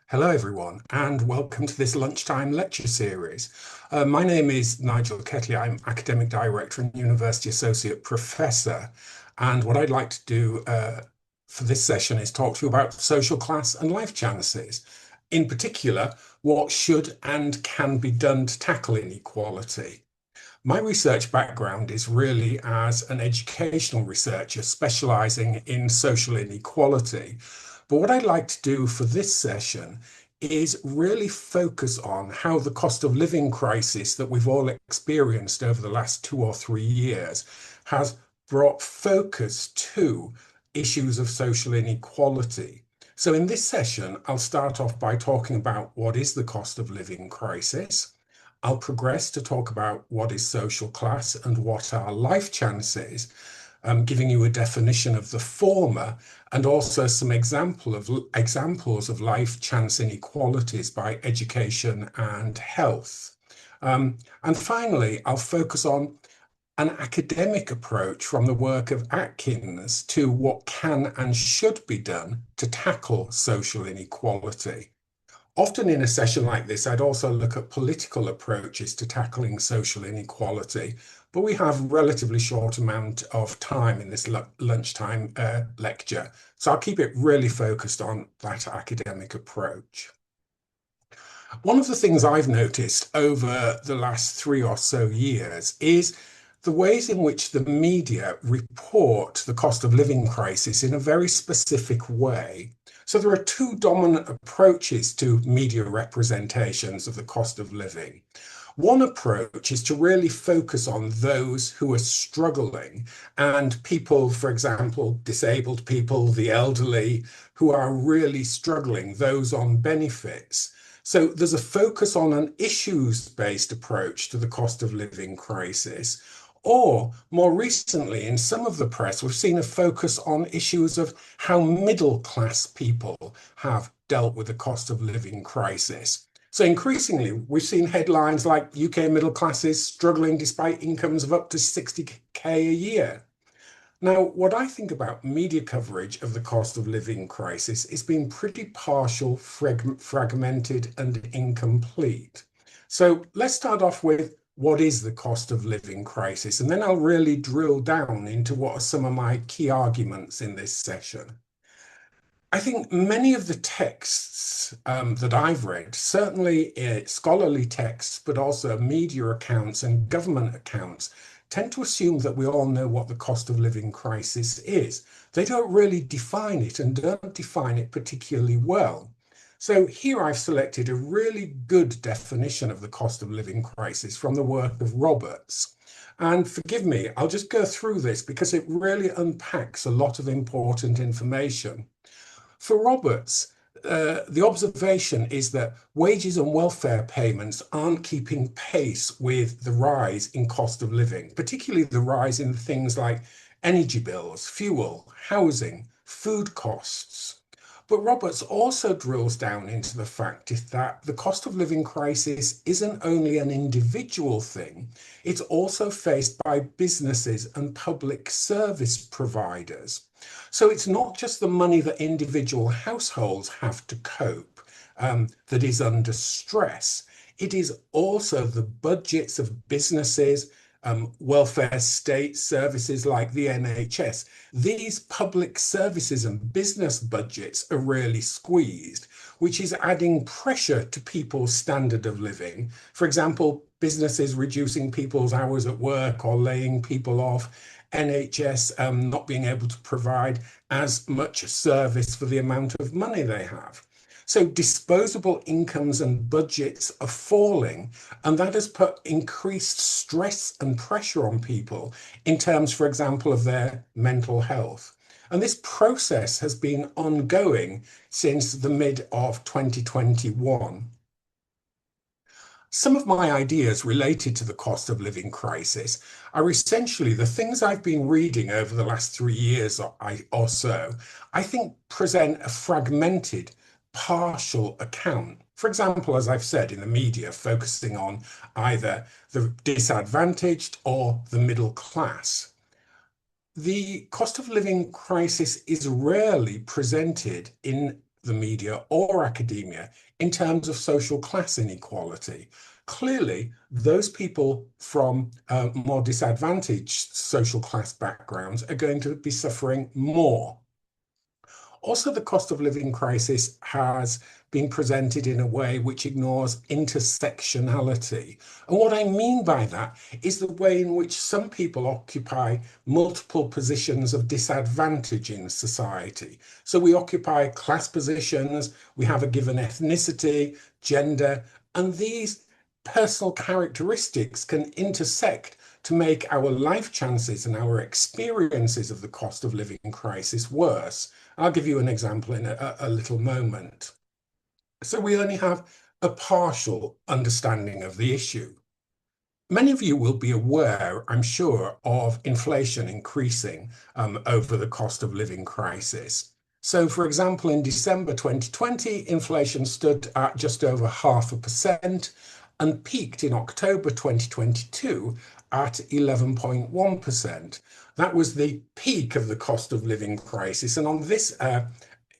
Hello, everyone, and welcome to this Lunchtime Lecture series. My name is Nigel Kettley. I'm Academic Director and University Associate Professor. And what I'd like to do for this session is talk to you about social class and life chances. In particular, what should and can be done to tackle inequality. My research background is really as an educational researcher specializing in social inequality. But what I'd like to do for this session is really focus on how the cost of living crisis that we've all experienced over the last 2 or 3 years has brought focus to issues of social inequality. So in this session, I'll start off by talking about what is the cost of living crisis. I'll progress to talk about what is social class and what are life chances, giving you a definition of the former and also some examples of life chance inequalities by education and health. And finally, I'll focus on an academic approach from the work of Atkins to what can and should be done to tackle social inequality. Often in a session like this, I'd also look at political approaches to tackling social inequality, but we have a relatively short amount of time in this lunchtime lecture, so I'll keep it really focused on that academic approach. One of the things I've noticed over the last 3 or so years is the ways in which the media report the cost of living crisis in a very specific way. So there are two dominant approaches to media representations of the cost of living. One approach is to really focus on those who are struggling and people, for example, disabled people, the elderly, who are really struggling, those on benefits. So there's a focus on an issues-based approach to the cost of living crisis. Or more recently, in some of the press, we've seen a focus on issues of how middle class people have dealt with the cost of living crisis. So increasingly, we've seen headlines like UK middle classes struggling despite incomes of up to 60k a year. Now, what I think about media coverage of the cost of living crisis is being pretty partial, fragmented, and incomplete. So let's start off with what is the cost of living crisis, and then I'll really drill down into what are some of my key arguments in this session. I think many of the texts that I've read, certainly scholarly texts, but also media accounts and government accounts, tend to assume that we all know what the cost of living crisis is. They don't really define it and don't define it particularly well. So here I've selected a really good definition of the cost of living crisis from the work of Roberts. And forgive me, I'll just go through this because it really unpacks a lot of important information. For Roberts, the observation is that wages and welfare payments aren't keeping pace with the rise in cost of living, particularly the rise in things like energy bills, fuel, housing, food costs. But Roberts also drills down into the fact that the cost of living crisis isn't only an individual thing, it's also faced by businesses and public service providers. So it's not just the money that individual households have to cope that is under stress. It is also the budgets of businesses, welfare state services like the NHS. These public services and business budgets are really squeezed, which is adding pressure to people's standard of living. For example, businesses reducing people's hours at work or laying people off, NHS not being able to provide as much service for the amount of money they have. So disposable incomes and budgets are falling, and that has put increased stress and pressure on people in terms, for example, of their mental health. And this process has been ongoing since the mid of 2021. Some of my ideas related to the cost of living crisis are essentially the things I've been reading over the last 3 years or so, I think present a fragmented, partial account. For example, as I've said in the media, focusing on either the disadvantaged or the middle class. The cost of living crisis is rarely presented in the media or academia in terms of social class inequality. Clearly, those people from more disadvantaged social class backgrounds are going to be suffering more. Also, the cost of living crisis has been presented in a way which ignores intersectionality. And what I mean by that is the way in which some people occupy multiple positions of disadvantage in society. So we occupy class positions, we have a given ethnicity, gender, and these personal characteristics can intersect to make our life chances and our experiences of the cost of living crisis worse. I'll give you an example in a little moment. So we only have a partial understanding of the issue. Many of you will be aware, I'm sure, of inflation increasing over the cost of living crisis. So, for example, in December 2020, inflation stood at just over 0.5% and peaked in October 2022 at 11.1%. That was the peak of the cost of living crisis. And on this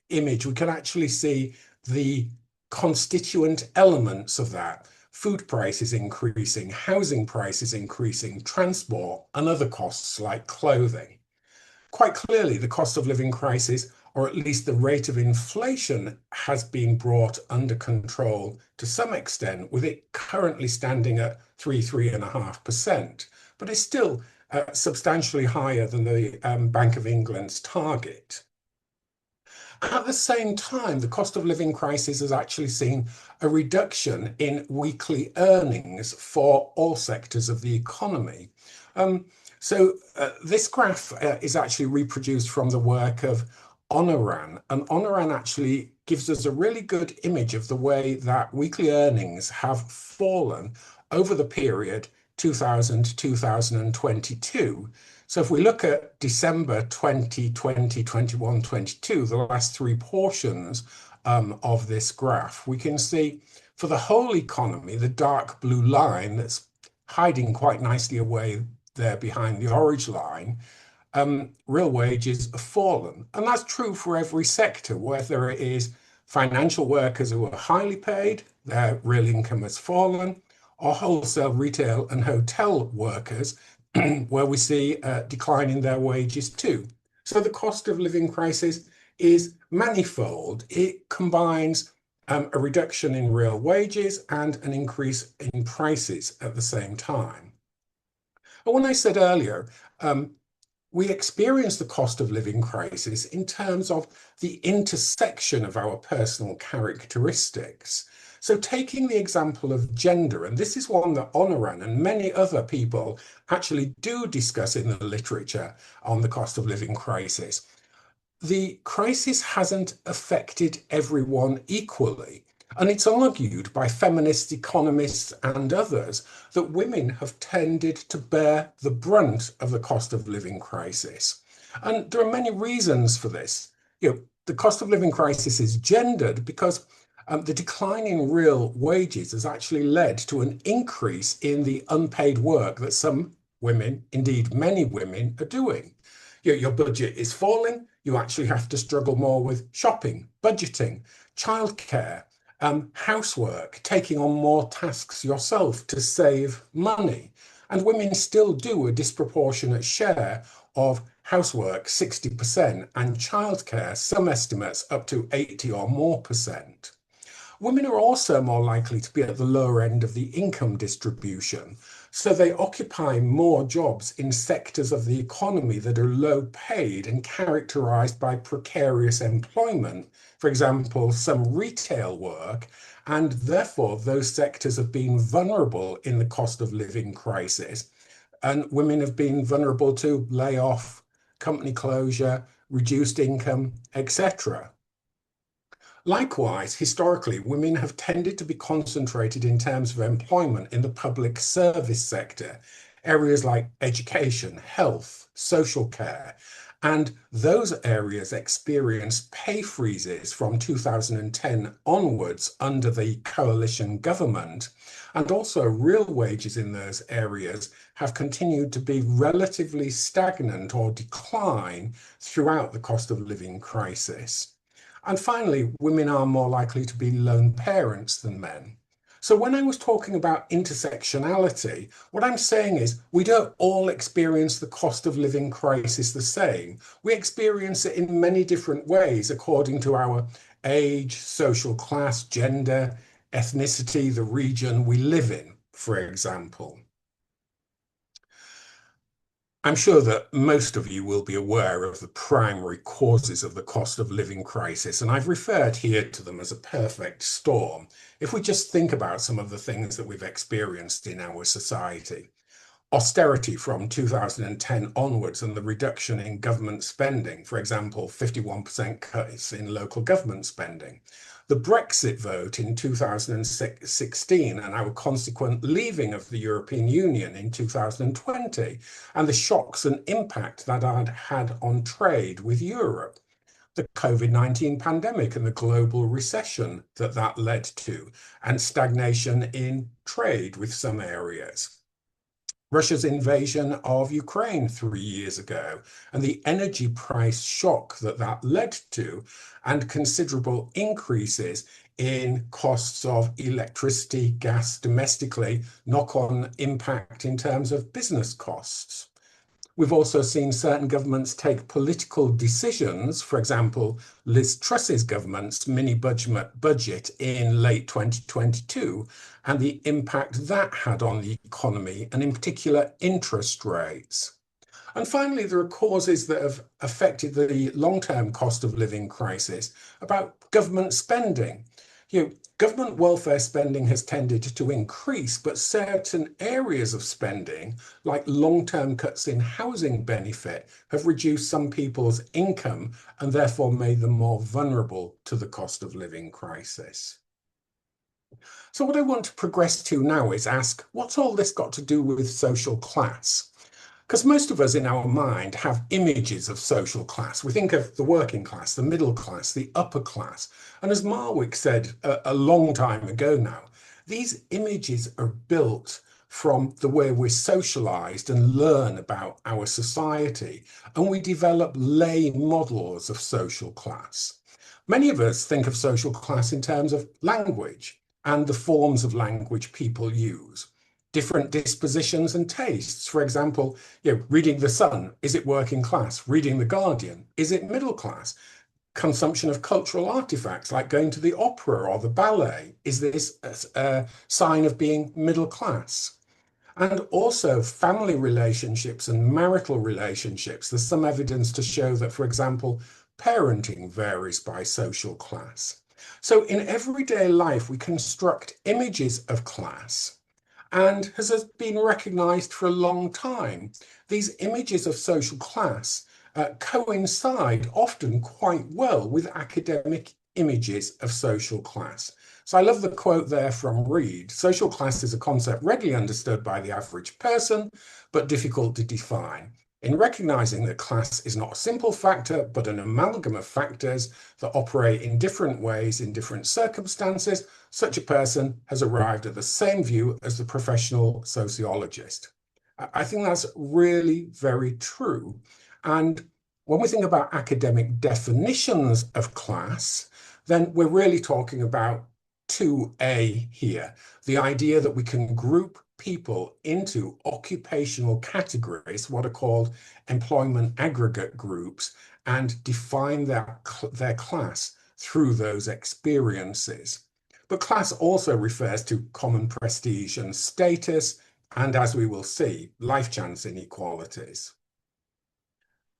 image, we can actually see the constituent elements of that. Food prices increasing, housing prices increasing, transport, and other costs like clothing. Quite clearly, the cost of living crisis, or at least the rate of inflation, has been brought under control to some extent, with it currently standing at 3.5%, but it's still substantially higher than the Bank of England's target. At the same time, the cost of living crisis has actually seen a reduction in weekly earnings for all sectors of the economy. This graph is actually reproduced from the work of Honoran, and Honoran actually gives us a really good image of the way that weekly earnings have fallen over the period 2000 to 2022. So if we look at December 2020, 21, 22, the last three portions of this graph, we can see for the whole economy, the dark blue line that's hiding quite nicely away there behind the orange line, real wages have fallen. And that's true for every sector, whether it is financial workers who are highly paid, their real income has fallen, or wholesale, retail, and hotel workers, where we see a decline in their wages too. So the cost of living crisis is manifold. It combines a reduction in real wages and an increase in prices at the same time. But when I said earlier, we experience the cost of living crisis in terms of the intersection of our personal characteristics. So taking the example of gender, and this is one that Honoran and many other people actually do discuss in the literature on the cost of living crisis, the crisis hasn't affected everyone equally. And it's argued by feminist economists and others that women have tended to bear the brunt of the cost of living crisis. And there are many reasons for this. The cost of living crisis is gendered because the decline in real wages has actually led to an increase in the unpaid work that some women, indeed many women, are doing. Your budget is falling, you actually have to struggle more with shopping, budgeting, childcare, housework, taking on more tasks yourself to save money. And women still do a disproportionate share of housework, 60%, and childcare, some estimates up to 80 or more percent. Women are also more likely to be at the lower end of the income distribution, so they occupy more jobs in sectors of the economy that are low paid and characterized by precarious employment, for example, some retail work, and therefore those sectors have been vulnerable in the cost of living crisis. And women have been vulnerable to layoff, company closure, reduced income, etc. Likewise, historically, women have tended to be concentrated in terms of employment in the public service sector, areas like education, health, social care, and those areas experienced pay freezes from 2010 onwards under the coalition government, and also real wages in those areas have continued to be relatively stagnant or decline throughout the cost of living crisis. And finally, women are more likely to be lone parents than men. So when I was talking about intersectionality, what I'm saying is we don't all experience the cost of living crisis the same. We experience it in many different ways according to our age, social class, gender, ethnicity, the region we live in, for example. I'm sure that most of you will be aware of the primary causes of the cost of living crisis, and I've referred here to them as a perfect storm. If we just think about some of the things that we've experienced in our society, austerity from 2010 onwards and the reduction in government spending, for example, 51% cuts in local government spending, the Brexit vote in 2016 and our consequent leaving of the European Union in 2020, and the shocks and impact that had on trade with Europe, the COVID-19 pandemic and the global recession that led to, and stagnation in trade with some areas. Russia's invasion of Ukraine 3 years ago, and the energy price shock that led to, and considerable increases in costs of electricity, gas domestically, knock-on impact in terms of business costs. We've also seen certain governments take political decisions, for example, Liz Truss's government's mini budget in late 2022, and the impact that had on the economy, and in particular, interest rates. And finally, there are causes that have affected the long-term cost of living crisis about government spending. Government welfare spending has tended to increase, but certain areas of spending, like long-term cuts in housing benefit, have reduced some people's income and therefore made them more vulnerable to the cost of living crisis. So what I want to progress to now is ask, what's all this got to do with social class? Because most of us in our mind have images of social class. We think of the working class, the middle class, the upper class. And as Marwick said a long time ago now, these images are built from the way we're socialized and learn about our society. And we develop lay models of social class. Many of us think of social class in terms of language and the forms of language people use. Different dispositions and tastes. For example, reading The Sun, is it working class? Reading The Guardian, is it middle class? Consumption of cultural artifacts like going to the opera or the ballet, is this a sign of being middle class? And also family relationships and marital relationships. There's some evidence to show that, for example, parenting varies by social class. So in everyday life, we construct images of class, and has been recognized for a long time. These images of social class coincide often quite well with academic images of social class. So I love the quote there from Reid: social class is a concept readily understood by the average person, but difficult to define. In recognizing that class is not a simple factor, but an amalgam of factors that operate in different ways in different circumstances, such a person has arrived at the same view as the professional sociologist. I think that's really very true. And when we think about academic definitions of class, then we're really talking about 2A here, the idea that we can group people into occupational categories, what are called employment aggregate groups, and define their class through those experiences. But class also refers to common prestige and status, and as we will see, life chance inequalities.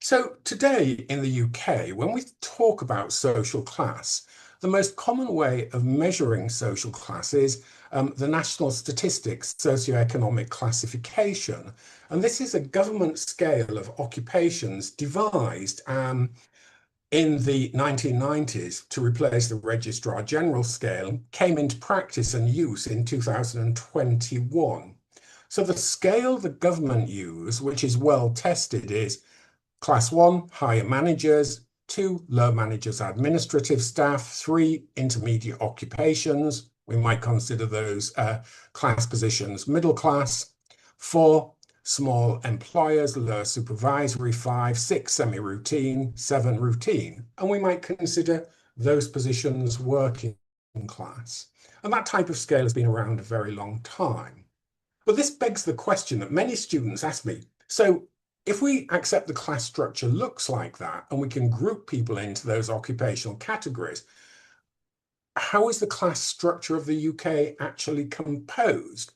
So today in the UK, when we talk about social class, the most common way of measuring social class is the National Statistics Socioeconomic Classification. And this is a government scale of occupations devised in the 1990s to replace the Registrar General scale, came into practice and use in 2021. So the scale the government use, which is well tested, is Class 1, higher managers; 2, low managers, administrative staff; 3, intermediate occupations. We might consider those class positions middle class; 4, small employers, lower supervisory; 5, 6, semi-routine; 7, routine. And we might consider those positions working class. And that type of scale has been around a very long time. But this begs the question that many students ask me, so if we accept the class structure looks like that, and we can group people into those occupational categories, how is the class structure of the UK actually composed?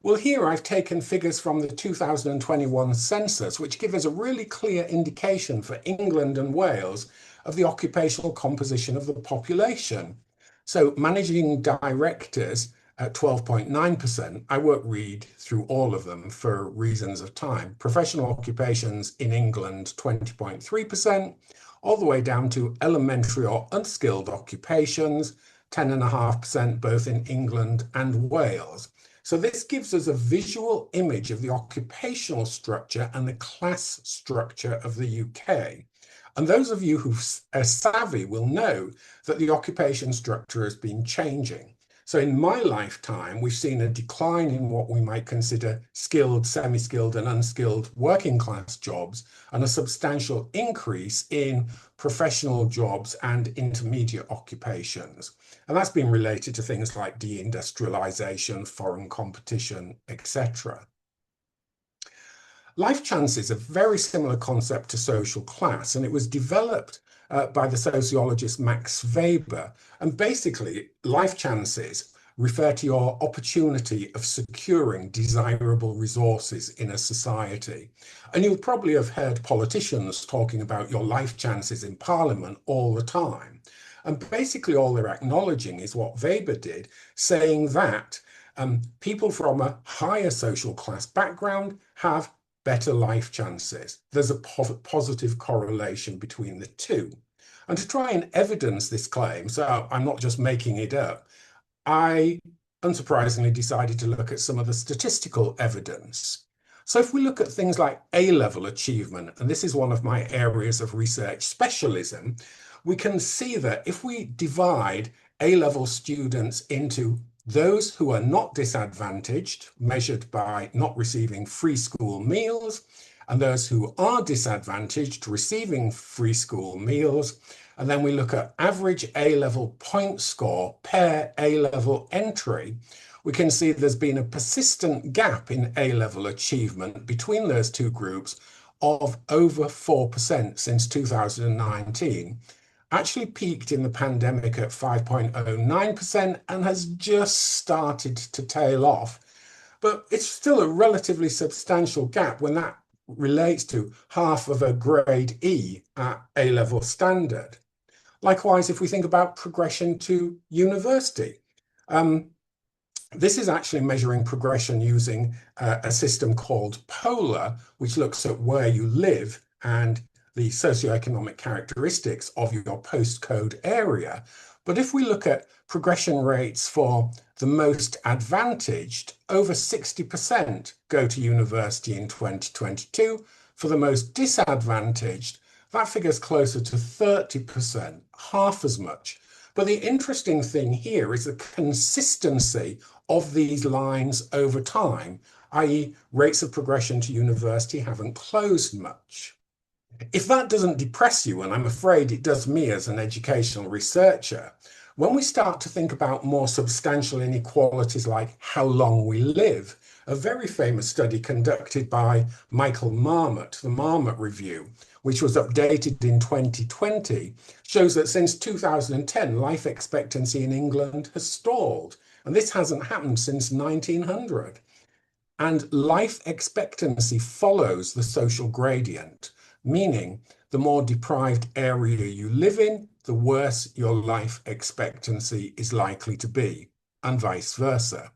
Well, here I've taken figures from the 2021 census, which give us a really clear indication for England and Wales of the occupational composition of the population. So managing directors at 12.9%, I won't read through all of them for reasons of time. Professional occupations in England, 20.3%, all the way down to elementary or unskilled occupations, 10.5% both in England and Wales. So this gives us a visual image of the occupational structure and the class structure of the UK. And those of you who are savvy will know that the occupation structure has been changing. So in my lifetime, we've seen a decline in what we might consider skilled, semi-skilled and unskilled working class jobs, and a substantial increase in professional jobs and intermediate occupations. And that's been related to things like deindustrialization, foreign competition, etc. Life chances is a very similar concept to social class, and it was developed by the sociologist Max Weber. And basically, life chances refer to your opportunity of securing desirable resources in a society. And you'll probably have heard politicians talking about your life chances in Parliament all the time. And basically all they're acknowledging is what Weber did, saying that people from a higher social class background have better life chances. There's a positive correlation between the two. And to try and evidence this claim, so I'm not just making it up, I unsurprisingly decided to look at some of the statistical evidence. So if we look at things like A-level achievement, and this is one of my areas of research specialism, we can see that if we divide A-level students into those who are not disadvantaged, measured by not receiving free school meals, and those who are disadvantaged, receiving free school meals, and then we look at average A-level point score per A-level entry, we can see there's been a persistent gap in A-level achievement between those two groups of over 4% since 2019. Actually peaked in the pandemic at 5.09% and has just started to tail off. But it's still a relatively substantial gap when that relates to half of a grade E at A-level standard. Likewise, if we think about progression to university, this is actually measuring progression using a system called Polar, which looks at where you live and the socioeconomic characteristics of your postcode area. But if we look at progression rates for the most advantaged, over 60% go to university in 2022. For the most disadvantaged, that figure's closer to 30%, half as much. But the interesting thing here is the consistency of these lines over time, i.e. rates of progression to university haven't closed much. If that doesn't depress you, and I'm afraid it does me as an educational researcher, when we start to think about more substantial inequalities like how long we live, a very famous study conducted by Michael Marmot, the Marmot Review, which was updated in 2020, shows that since 2010, life expectancy in England has stalled. And this hasn't happened since 1900. And life expectancy follows the social gradient, meaning the more deprived area you live in, the worse your life expectancy is likely to be, and vice versa.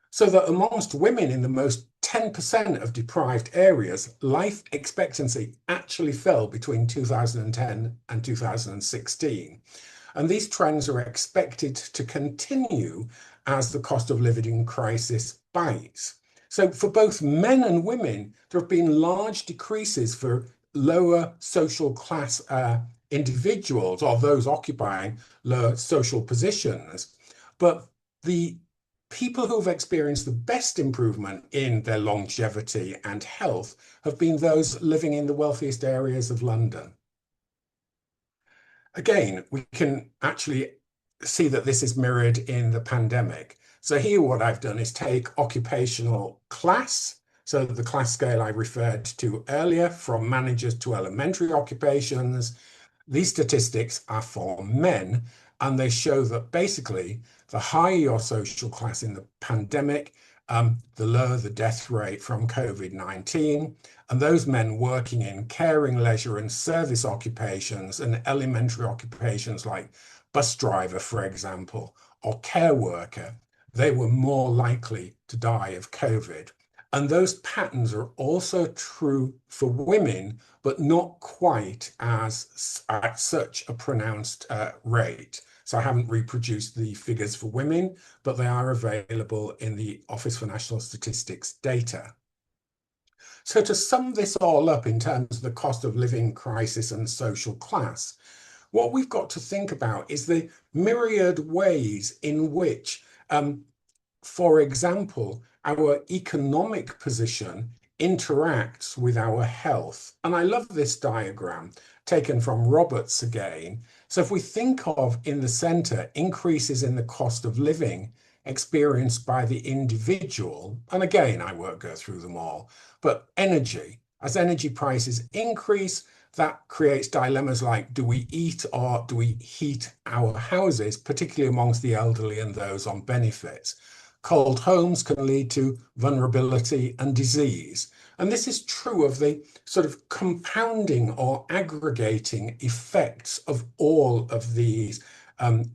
So that amongst women in the most 10% of deprived areas, life expectancy actually fell between 2010 and 2016. And these trends are expected to continue as the cost of living crisis bites. So for both men and women, there have been large decreases for lower social class individuals or those occupying lower social positions. But the people who've experienced the best improvement in their longevity and health have been those living in the wealthiest areas of London. Again, we can actually see that this is mirrored in the pandemic. So here what I've done is take occupational class, so the class scale I referred to earlier, from managers to elementary occupations. These statistics are for men, and they show that basically the higher your social class in the pandemic, the lower the death rate from COVID-19. And those men working in caring, leisure, and service occupations and elementary occupations like bus driver, for example, or care worker, they were more likely to die of COVID. And those patterns are also true for women, but not quite as at such a pronounced rate. So I haven't reproduced the figures for women, but they are available in the Office for National Statistics data. So to sum this all up in terms of the cost of living crisis and social class, what we've got to think about is the myriad ways in which, for example, our economic position interacts with our health. And I love this diagram taken from Roberts again. So if we think of in the center increases in the cost of living experienced by the individual, and again, I won't go through them all, but energy, as energy prices increase, that creates dilemmas like, do we eat or do we heat our houses, particularly amongst the elderly and those on benefits? Cold homes can lead to vulnerability and disease. And this is true of the sort of compounding or aggregating effects of all of these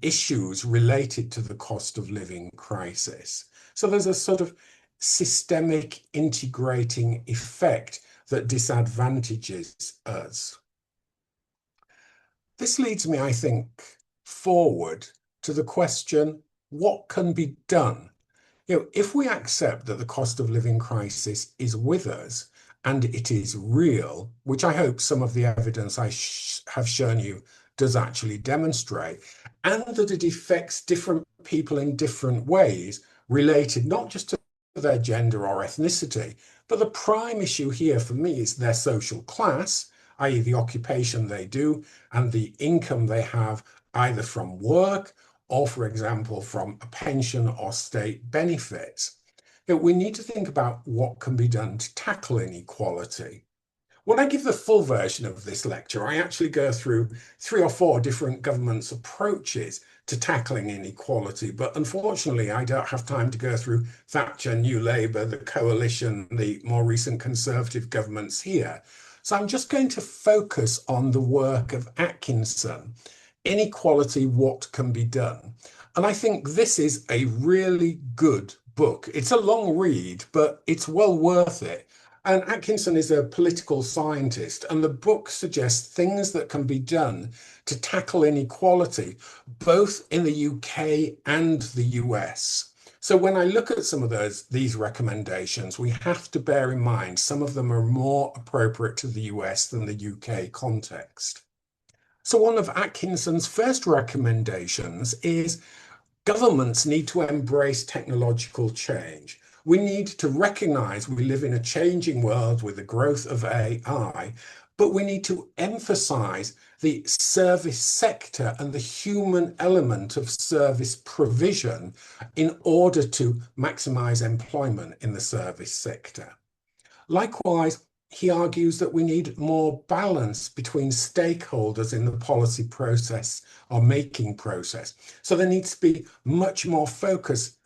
issues related to the cost of living crisis. So there's a sort of systemic integrating effect that disadvantages us. This leads me, I think, forward to the question, what can be done? If we accept that the cost of living crisis is with us and it is real, which I hope some of the evidence I have shown you does actually demonstrate, and that it affects different people in different ways, related not just to their gender or ethnicity, but the prime issue here for me is their social class, i.e. the occupation they do and the income they have either from work or, for example, from a pension or state benefits. We need to think about what can be done to tackle inequality. When I give the full version of this lecture, I actually go through 3 or 4 different governments' approaches to tackling inequality, but unfortunately I don't have time to go through Thatcher, New Labour, the coalition, the more recent Conservative governments here. So I'm just going to focus on the work of Atkinson, Inequality, What Can Be Done? And I think this is a really good book. It's a long read, but it's well worth it. And Atkinson is a political scientist, and the book suggests things that can be done to tackle inequality, both in the UK and the US. So when I look at some of these recommendations, we have to bear in mind some of them are more appropriate to the US than the UK context. So one of Atkinson's first recommendations is governments need to embrace technological change. We need to recognize we live in a changing world with the growth of AI, but we need to emphasize the service sector and the human element of service provision in order to maximize employment in the service sector. Likewise, he argues that we need more balance between stakeholders in the policy process or making process. So there needs to be much more focus,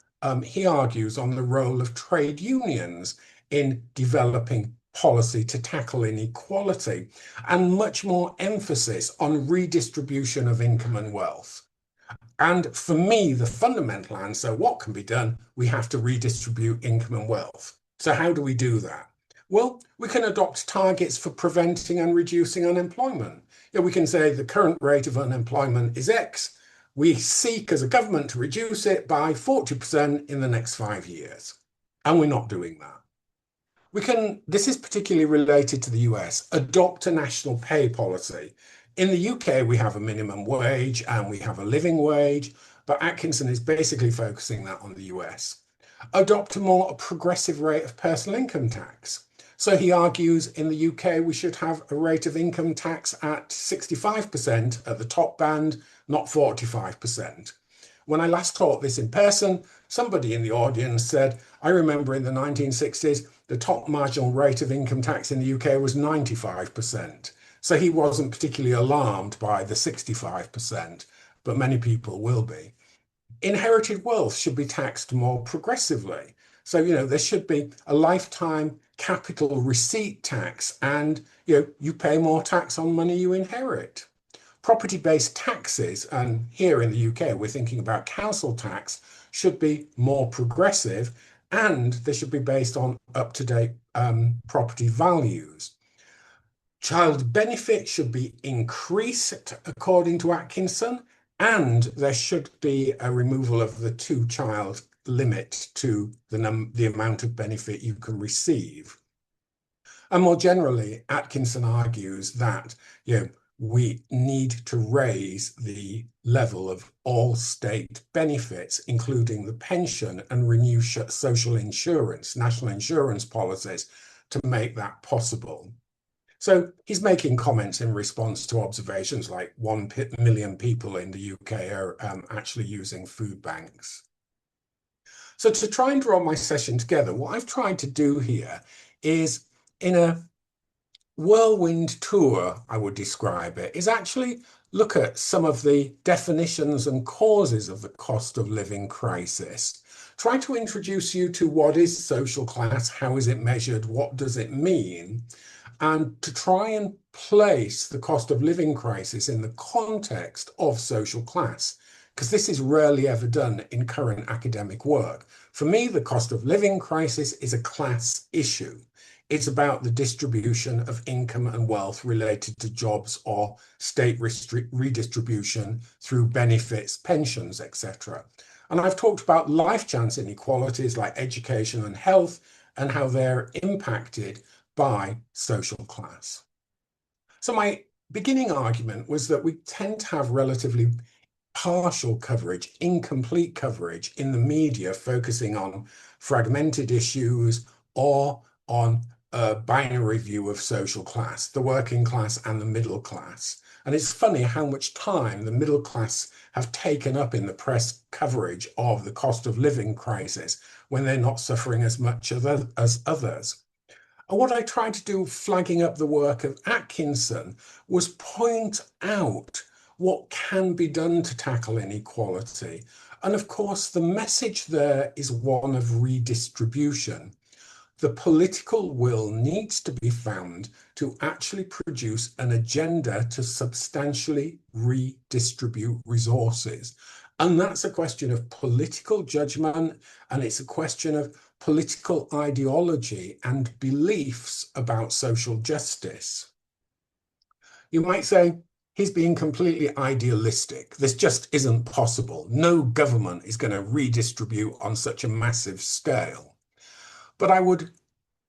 he argues, on the role of trade unions in developing policy to tackle inequality, and much more emphasis on redistribution of income and wealth. And for me, the fundamental answer, what can be done? We have to redistribute income and wealth. So how do we do that? Well, we can adopt targets for preventing and reducing unemployment. We can say the current rate of unemployment is X. We seek as a government to reduce it by 40% in the next 5 years. And we're not doing that. We can, this is particularly related to the US, adopt a national pay policy. In the UK, we have a minimum wage and we have a living wage, but Atkinson is basically focusing that on the US. Adopt a more progressive rate of personal income tax. So he argues in the UK we should have a rate of income tax at 65% at the top band, not 45%. When I last taught this in person, somebody in the audience said, I remember in the 1960s, the top marginal rate of income tax in the UK was 95%. So he wasn't particularly alarmed by the 65%, but many people will be. Inherited wealth should be taxed more progressively. So, there should be a lifetime capital receipt tax, and, you pay more tax on money you inherit. Property-based taxes, and here in the UK, we're thinking about council tax, should be more progressive, and they should be based on up-to-date property values. Child benefit should be increased according to Atkinson, and there should be a removal of the two-child limit to the amount of benefit you can receive. And more generally, Atkinson argues that we need to raise the level of all state benefits, including the pension, and renew social insurance, national insurance policies to make that possible. So he's making comments in response to observations like 1 million people in the UK are actually using food banks. So to try and draw my session together, what I've tried to do here is, in a whirlwind tour, I would describe it, is actually look at some of the definitions and causes of the cost of living crisis. Try to introduce you to what is social class, how is it measured, what does it mean, and to try and place the cost of living crisis in the context of social class, because this is rarely ever done in current academic work. For me, the cost of living crisis is a class issue. It's about the distribution of income and wealth related to jobs or state redistribution through benefits, pensions, etc. And I've talked about life chance inequalities like education and health and how they're impacted by social class. So my beginning argument was that we tend to have relatively partial coverage, incomplete coverage in the media, focusing on fragmented issues or on a binary view of social class, the working class and the middle class. And it's funny how much time the middle class have taken up in the press coverage of the cost of living crisis when they're not suffering as much as others. And what I tried to do, flagging up the work of Atkinson, was point out what can be done to tackle inequality. And of course, the message there is one of redistribution. The political will needs to be found to actually produce an agenda to substantially redistribute resources. And that's a question of political judgment, and it's a question of political ideology and beliefs about social justice. You might say, he's being completely idealistic. This just isn't possible. No government is going to redistribute on such a massive scale. But I would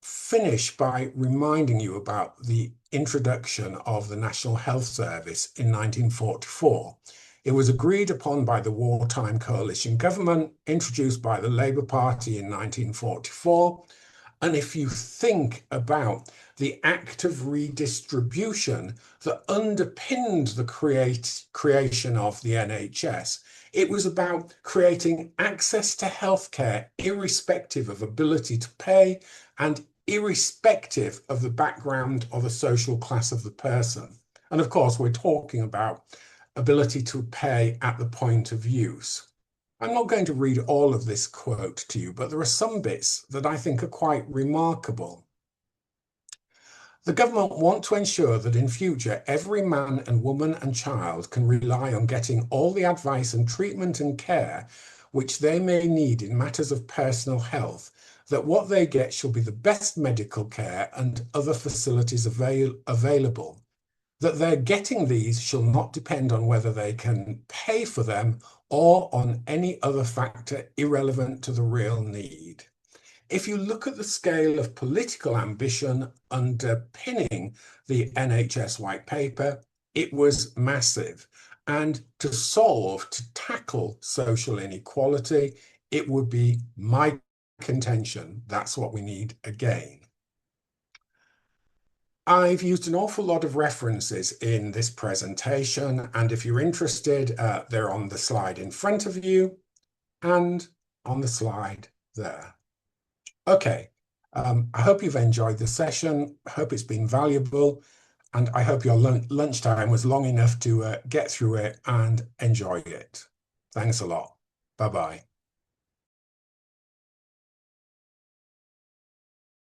finish by reminding you about the introduction of the National Health Service in 1944. It was agreed upon by the wartime coalition government, introduced by the Labour Party in 1944. And if you think about the act of redistribution that underpinned the creation of the NHS, it was about creating access to healthcare irrespective of ability to pay and irrespective of the background or the social class of the person. And of course, we're talking about ability to pay at the point of use. I'm not going to read all of this quote to you, but there are some bits that I think are quite remarkable. The government want to ensure that in future, every man and woman and child can rely on getting all the advice and treatment and care which they may need in matters of personal health, that what they get shall be the best medical care and other facilities available, that their getting these shall not depend on whether they can pay for them or on any other factor irrelevant to the real need. If you look at the scale of political ambition underpinning the NHS white paper, it was massive. And to tackle social inequality, it would be my contention. That's what we need again. I've used an awful lot of references in this presentation, and if you're interested, they're on the slide in front of you and on the slide there. Okay, I hope you've enjoyed the session. I hope it's been valuable, and I hope your lunchtime was long enough to get through it and enjoy it. Thanks a lot. Bye-bye.